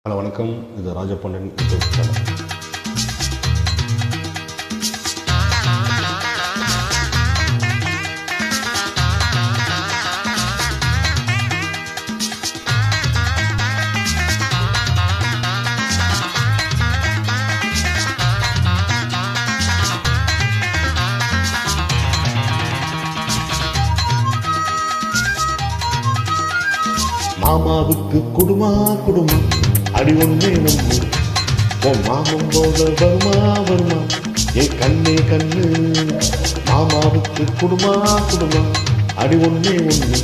Hello வணக்கம், இது ராஜபாண்டன் YouTube channel. மாமாவுக்கு குடுமா குடுமா அடி ஒன்னே நம்பு, உன் மாமன் போல வருமா வருமா ஏ கண்ணே கண்ணு. மாமாவுக்கு குடுமா குடுமா அடி ஒன்னே ஒண்ணு,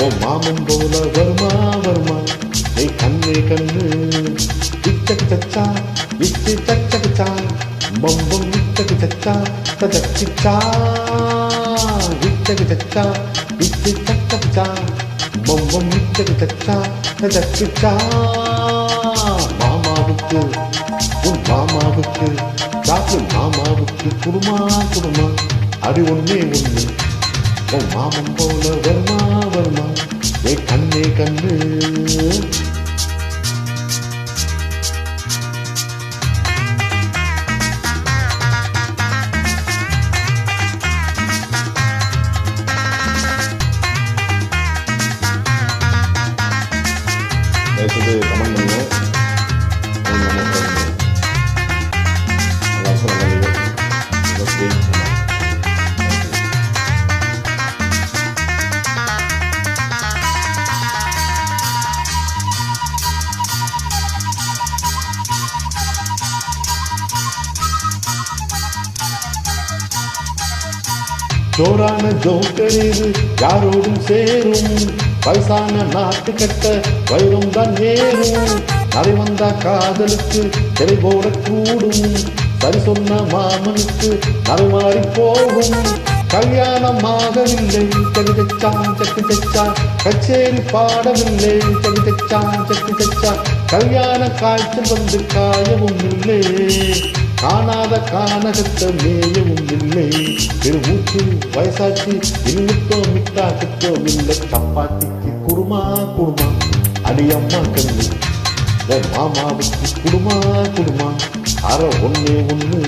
உன் மாமன் போல வருமா வருமா ஏ கண்ணே கண்ணு. இச்சக்கு சச்சா இச்சு சச்சகுச்சா பம்பம் இச்சக்கு சச்சா சச்சா இச்சக்கு சச்சா இச்சு சச்சகுச்சா பம்பம் இச்சக்கு சச்சா சச்சா. மாமாவுக்கு உன் மாமாவுக்கு சாப்பிடு, மாமாவுக்கு குடுமா குடுமா அடி ஒன்னே ஒண்ணு, உன் மாமன் போல வருமா வருமா ஏ கண்ணே கண்ணு. தயவுசெய்து கமெண்ட் பண்ணுங்க. ஜோரான ஜோக்கரீது யாரோடும் சேரும், வயசான நாட்டு கட்ட வைரம் தான் ஏறும். நரை வந்தா காதலுக்கு திரை போடக்கூடும், சரி சொன்ன மாமனுக்கு நரை மாறி போகும். கல்யாணம் ஆகவில்லை சரி தச்சா சக்கு தச்சா, கச்சேரி பாடவில்லை சரி தச்சா சக்கு தச்சா. கல்யாண காய்ச்சல் வந்து காயவும் இல்லை, காணாத கானகத்தை மேயவும் இல்லை. பெருமூச்சு வயசாச்சு இன்னுக்கோ மிட்டா கிட்டோ இல்லை. சப்பாத்திக்கு குருமா குருமா அடியம்மா கண்ணு, உன் மாமாவுக்கு குடுமா குடுமா அற ஒன்னே ஒண்ணு.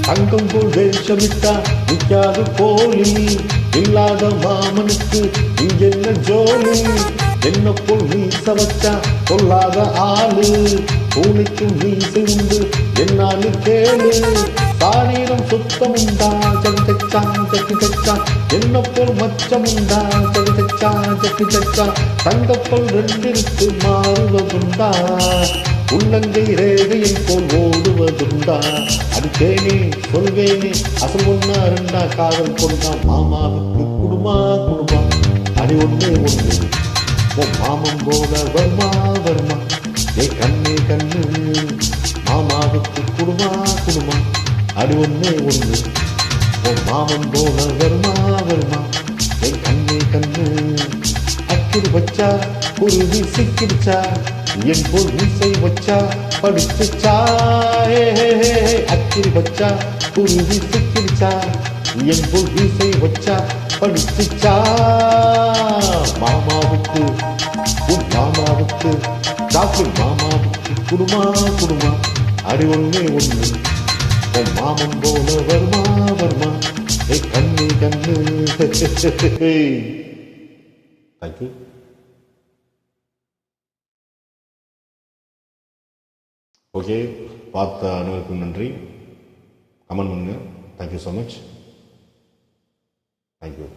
தங்கம் போல் வேஷமிட்டா நிற்காது போலி, இல்லாத மாமனுக்கு இங்கென்ன ஜோலி. என்ன போல் மீச வச்சா கொள்ளாத ஆளு, பூனைக்கும் மீசை உண்டு என்னான்னு கேளு. சாரீரம் சுத்தம் உண்டா சரி தச்சா சக்கி தச்சா, என்ன போல் மச்சம் உண்டா சரி தச்சா சக்கி தச்சா. தங்கப்பல் ரெண்டிற்கு மாறுவதுண்டா, உள்ளங்கை ரேகையில் போல் ஓடுவதுண்டா. அடித்தேனே சொல்வேனே அசல் ஒன்னா ரெண்டா காதல் கொண்டா. மாமாவுக்கு குடுமா குடுமா அடி ஒன்னே ஒண்ணு, உன் மாமன் போல வருமா வருமா ஏ கண்ணே கண்ணு. மாமாவுக்கு குடுமா குடுமா அடி ஒன்னே ஒண்ணு, உன் மாமன் போல வருமா வருமா ஏ கண்ணே கண்ணு. அக்கிரி வச்சா குருவி சிக்கிடுச்சா, என் போல் மீசை வச்சா படிச்சுச்சா. அக்கிரி வச்சா குருவி சிக்கிடுச்சா, என் போல் மீசை வச்சா படிச்சுச்சா. மாமாவுக்கு உன் மாமாவுக்கு சாப்பிடு, மாமாவுக்கு குடுமா குடுமா அடி ஒன்னே ஒண்ணு, உன் மாமன் போல வருமா வருமா ஏ கண்ணு கண்ணு. தேங்க்யூ. ஓகே, பார்த்த அனைவருக்கும் நன்றி. கமெண்ட் பண்ணுங்க. Thank you so much. தேங்க்யூ.